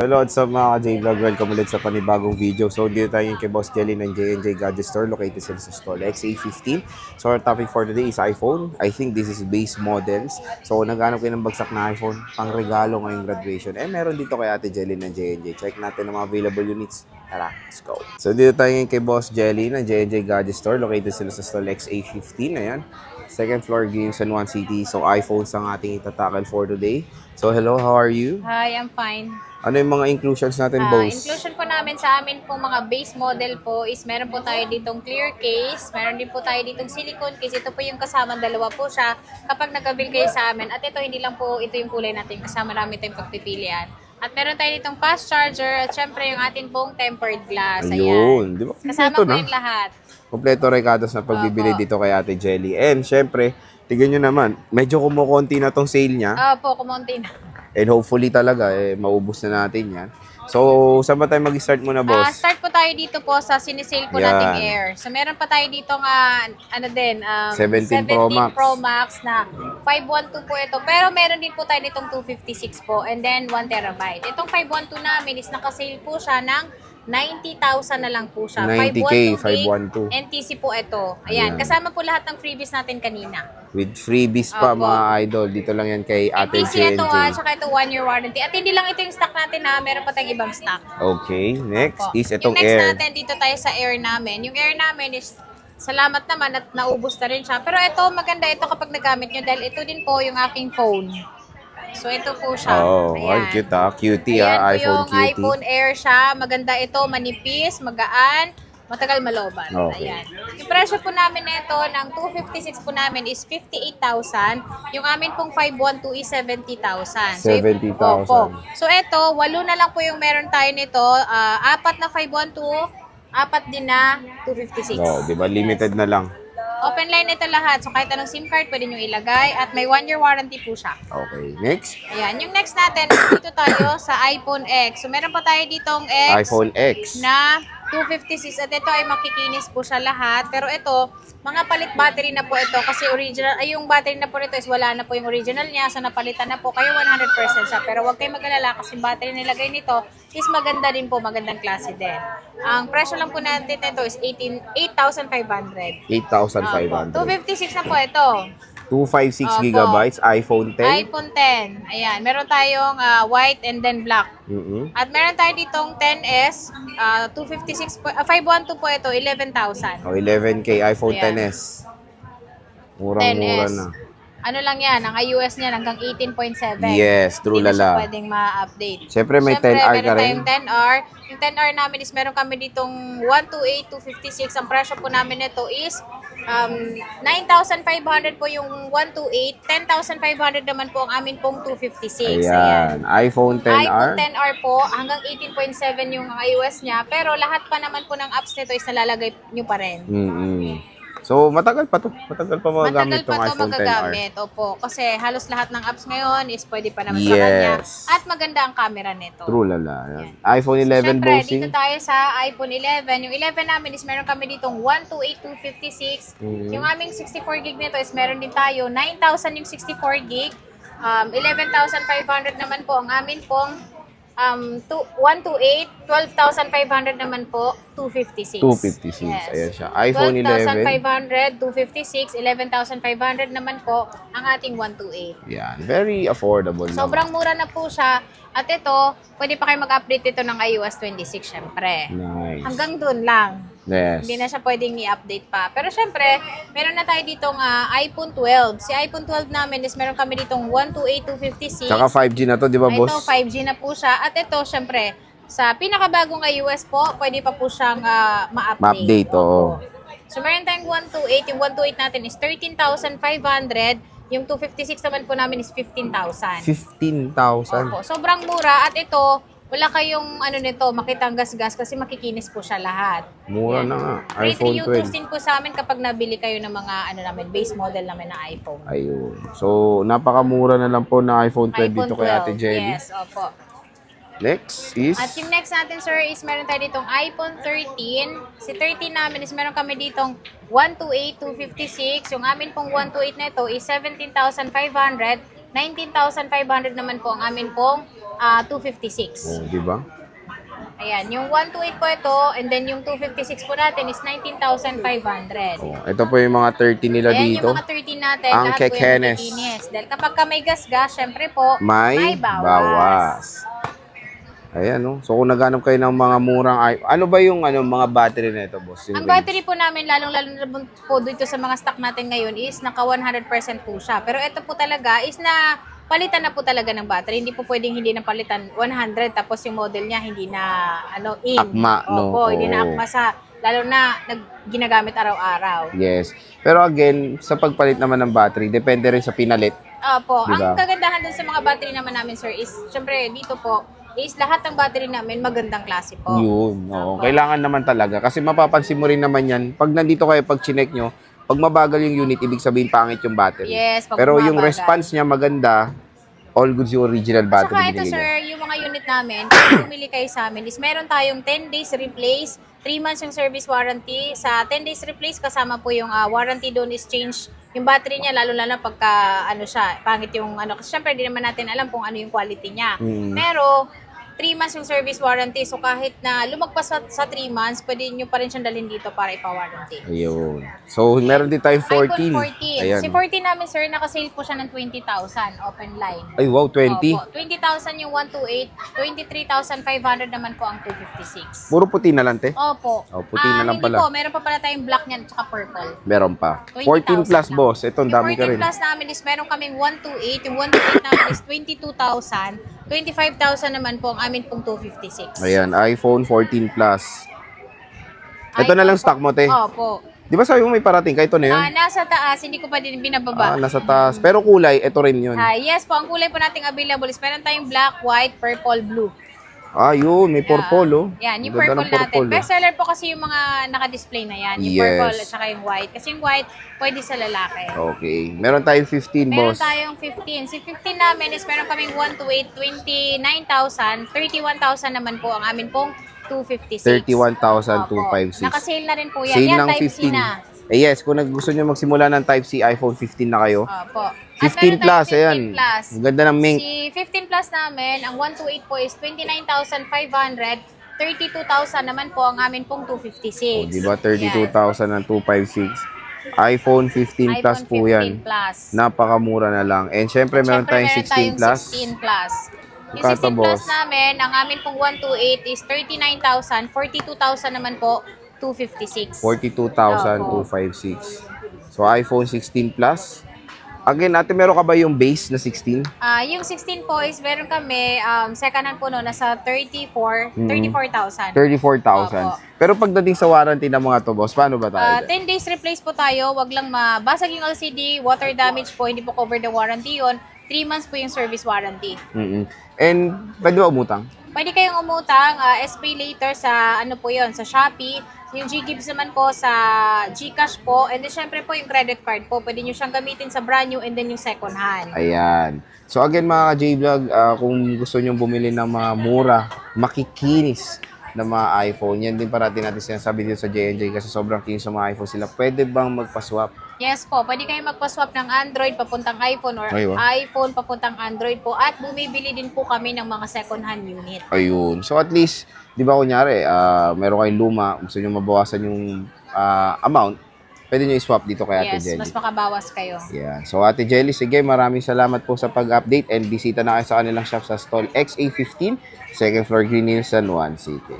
Hello, what's up mga ka-J-Vlog? Welcome ulit sa panibagong video. So, dito tayo kay Boss Jelly ng J&J Gadget Store located sa store XA15. So, our topic for today is iPhone. I think this is base models. So, naghanap kayo ng bagsak na iPhone pang regalo ngayong graduation. Meron dito kay Ate Jelly ng J&J. Check natin ang mga available units. Tara, let's go. So, dito tayo kay Boss Jelly ng J&J Gadget Store located sila sa store XA15. Ayan. Second floor, Games and One City. So, iPhones ang ating itatakal for today. So, hello, how are you? Hi, I'm fine. Ano yung mga inclusions natin, boss? Inclusion po namin sa amin pong mga base model po is meron po tayo ditong clear case, meron din po tayo ditong silicone case. Ito po yung kasama, dalawa po siya kapag nag-avail kayo sa amin. At ito, hindi lang po ito yung kulay natin, kasama marami tayong pagpipilian. At meron tayo ditong fast charger at syempre yung atin pong tempered glass. Ayun, di ba? Kasama Kompleto po na. yung lahat. Kompleto recados na pagbibili dito kay Ate Jelly. And syempre, tignan nyo naman, medyo kumukonti na tong sale niya. Opo, kumonti na. And hopefully talaga, maubos na natin yan. So, saan ba tayo mag-start muna, boss? Start po tayo dito po sa sinisale po Yan. nating Air. So, meron pa tayo dito nga, 17 Pro Max na 512 po ito. Pero meron din po tayo ditong 256 po and then 1 terabyte. Itong 512 namin is nakasale po siya ng 90,000 na lang po siya. 90K, 512. NTC po ito. Ayan, kasama po lahat ng freebies natin kanina. With freebies pa, Opo. mga idol. Dito lang yan kay Ate NTC ito J&J. tsaka ito 1-year warranty. At hindi lang ito yung stock natin meron pa tayong ibang stock. Okay, next Opo. is itong yung next Air. natin, dito tayo sa Air namin. Yung Air namin is, salamat naman at naubos na rin siya. Pero ito, maganda ito kapag nagamit nyo dahil ito din po yung aking phone. So, ito po siya. Oh, Ayan. cute ha. Cutie Ayan ha. po iPhone yung cutie. iPhone Air siya. Maganda ito, manipis, magaan, matagal maloban. Okay. Ayan. Yung presyo po namin nito ng 256 po namin is 58,000. Yung amin pong 512 is 70,000. So, 70,000. opo. So, ito, 8 na lang po yung meron tayo nito. 4 na 512, 4 din na 256. No, di ba? Limited na lang. Open line ito lahat. So, kahit anong SIM card, pwede nyo ilagay. At may 1-year warranty po siya. Okay, next. Ayan. Yung next natin, dito tayo sa iPhone X. So, meron pa tayo ditong X iPhone X. na 256. At ito ay makikinis po siya lahat. Pero ito, mga palit battery na po ito. Kasi original, ay yung battery na po nito is wala na po yung original niya. So, napalitan na po kayo 100% siya. Pero huwag kayong mag-alala kasi yung battery nilagay nito is maganda din po. Magandang klase din. Ang presyo lang po natin nito is 8,500. 8,500. 256 na po ito. 256 Opo. gigabytes, iPhone 10. iPhone 10. Ayan. Meron tayong white and then black. Mm-hmm. At meron tayo ditong 10S, 256 po, 512 po ito, 11,000. Oh, 11K, iPhone Ayan. 10s. Murang-mura 10S. na. Ano lang yan, ang iOS niya hanggang 18.7. Yes, true Hindi na siya lala. pwedeng ma-update. Siyempre, may 10R ka meron rin. tayong 10R. Yung 10R namin is meron kami ditong 128, 256. Ang presyo po namin nito is 9,500 po yung 128. 10,500 naman po ang amin pong 256. Ayan. iPhone 10R. iPhone 10R po, hanggang 18.7 yung iOS niya. Pero lahat pa naman po ng apps nito is nalalagay nyo pa rin. Mm-hmm. So, matagal pa to. Matagal pa magagamit Matagal tong pa ito iPhone 10R. magagamit. Opo. Kasi halos lahat ng apps ngayon is pwede pa naman sa kanya. Yes. At maganda ang camera nito. True lala. Ayan. iPhone 11 Siyempre, bossing. dito tayo sa iPhone 11. Yung 11 namin is meron kami ditong 128, 256. Yung aming 64 gig nito is meron din tayo 9,000 yung 64 gig. 11,500 naman po ang amin pong 128, 12,500 naman po, 256. 256. Yes. Ayan siya. iPhone 11. 12,500, 256, 11,500 naman po ang ating 128. Yan. Very affordable naman. Sobrang mura na po siya. At ito, pwede pa kayo mag-update ito ng iOS 26 syempre. Nice. Hanggang dun lang. Yes. Hindi na siya pwedeng i-update pa. Pero syempre, meron na tayo ditong iPhone 12. Si iPhone 12 namin is meron kami ditong 128, 256. Tsaka 5G na to, di ba, boss? Ito, 5G na po siya. At ito, syempre, sa pinakabagong iOS po, pwede pa po siyang ma-update. Ma-update, oo. So, meron tayong 128. Yung 128 natin is 13,500. Yung 256 naman po namin is 15,000. 15,000. Opo, sobrang mura. At ito, wala kayong nito, makitang gas-gas kasi makikinis po siya lahat. Mura na nga. Free iPhone reuse 12. din po sa amin kapag nabili kayo ng mga namin, base model namin na iPhone. Ayun. So, napakamura na lang po ng iPhone 12 dito kay Ate Jelly. Yes, opo. Next is... At yung next natin, sir, is meron tayo ditong iPhone 13. Si 13 namin is meron kami ditong 128, 256. Yung amin pong 128 na ito is 17,500. 19,500 naman po ang amin pong 256. Oh, di ba? Ayan, yung 128 po ito, and then yung 256 po natin is 19,500. Oh, ito po yung mga 30 nila Ayan, dito. yung mga 13 natin, Ang lahat po yung kekenes. makikinis. Dahil kapag ka may gas-gas, syempre po, May bawas. Ayan, no? So, kung naghanap kayo ng mga murang ano ba yung mga battery na ito, boss? Yung Ang range? battery po namin, lalong-lalo na po dito sa mga stock natin ngayon is naka 100% po siya. Pero ito po talaga is na palitan na po talaga ng battery. Hindi po pwedeng hindi na palitan 100 tapos yung model niya hindi na in. Akma, no? Opo, hindi na Oo. akma sa lalo na ginagamit araw-araw. Yes. Pero again, sa pagpalit naman ng battery, depende rin sa pinalit. Opo, Diba? ang kagandahan dun sa mga battery naman namin, sir, is syempre dito po is lahat ng battery namin magandang klase po. Yun. Oo. Opo. Kailangan naman talaga. Kasi mapapansin mo rin naman yan, pag nandito kayo, pag chinek nyo, pag mabagal yung unit, ibig sabihin pangit yung battery. Yes, pag Pero yung bumabagal. response niya maganda, all goods yung original battery Saka ito, binili sir, niya. yung mga unit namin, kung bumili kayo sa amin, is meron tayong 10 days replace, 3 months yung service warranty. Sa 10 days replace, kasama po yung warranty doon is change yung battery niya, lalo-lalo pagka, siya, pangit yung, kasi syempre, di naman natin alam kung ano yung quality niya. Mm. Pero, 3 months yung service warranty. So, kahit na lumagpas sa 3 months, pwede nyo pa rin siyang dalhin dito para ipa-warranty. Ayun. So, meron din tayong 14. iPhone 14. Ayan. Si 14 namin, sir, nakasale po siya ng 20,000 open line. Ay, wow, 20. Opo, 20,000 yung 128, 23,500 naman po ang 256. Puro puti na lang, te. Opo. Oh, puti na lang hindi pala. po, meron pa pala tayong black niyan at purple. Meron pa. 14 20,000 plus, lang. boss. Ito, ang dami ka rin. Yung 14 plus namin is meron kaming 128. Yung 128 namin is 22,000. 25,000 naman po ang amin pong 256. Ayan, iPhone 14 Plus. Ito na lang stock mo, te. Opo. Di ba sabi mo may parating ka? Ito na yun? Nasa taas, hindi ko pa din binababa. Nasa taas. Pero kulay, ito rin yun. Yes po, ang kulay po nating available is meron tayong black, white, purple, blue. Yun. May purple, oh. Yan, yung Ganda purple ng natin. oh. Best seller po kasi yung mga naka-display na yan. Yung Yes. purple at saka yung white. Kasi yung white, pwede sa lalaki. Okay. Meron tayong 15, Meron boss. tayong 15. Si 15 namin is meron kaming 128, 29,000. 31,000 naman po ang amin pong 256. 31,256. Nakasale na rin po yan. Sale Yan, ng Type C 15. na. Yes, kung gusto nyo magsimula ng Type C, iPhone 15 na kayo. Opo. 15 plus, ayan. 15 plus. Ang ganda ng mink. Si 15 plus namin, ang 128 po is 29,500. 32,000 naman po ang amin pong 256. Di ba? 32,000 ng 256. iPhone 15 plus iPhone po 15 yan. Plus. Napakamura na lang. And syempre, meron tayong 16 plus. 16 plus. Yung Kata, 16 plus boss. namin, ang amin pong 128 is 39,000. 42,000 naman po, 256. 42,256. So, iPhone 16 Plus. Again, ate, meron ka ba yung base na 16? Yung 16 po is meron kami, second hand po no, nasa 34,000. 34,000. Opo. Pero pagdating sa warranty ng mga to, boss, paano ba tayo? 10 days replace po tayo, wag lang mabasag yung LCD, water damage po, hindi po cover the warranty yon. 3 months po yung service warranty. Mm-mm. And, pwede ba umutang? Pwede kayong umutang, SPay later sa ano po yon, sa Shopee. Yung G-Gives naman po sa GCash po. And then syempre po yung credit card po. Pwede nyo siyang gamitin sa brand new and then yung second hand. Ayan. So again mga ka-J-Vlog, kung gusto nyong bumili ng mga mura, makikinis na mga iPhone, yan din parati natin sinasabi dito sa J&J kasi sobrang kinis sa mga iPhone sila. Pwede bang magpa-swap? Yes po, pwede kayo magpa-swap ng Android papuntang iPhone or Ayun. iPhone papuntang Android po. At bumibili din po kami ng mga second hand unit. Ayun. So at least, di ba kunyari, meron kayong luma, gusto nyo mabawasan yung amount, pwede nyo i-swap dito kay Ate Yes, Jelly. mas makabawas kayo. Yeah. So Ate Jelly, sige, maraming salamat po sa pag-update and bisita na kayo sa kanilang shop sa stall XA15, second floor Green Hills, San Juan City.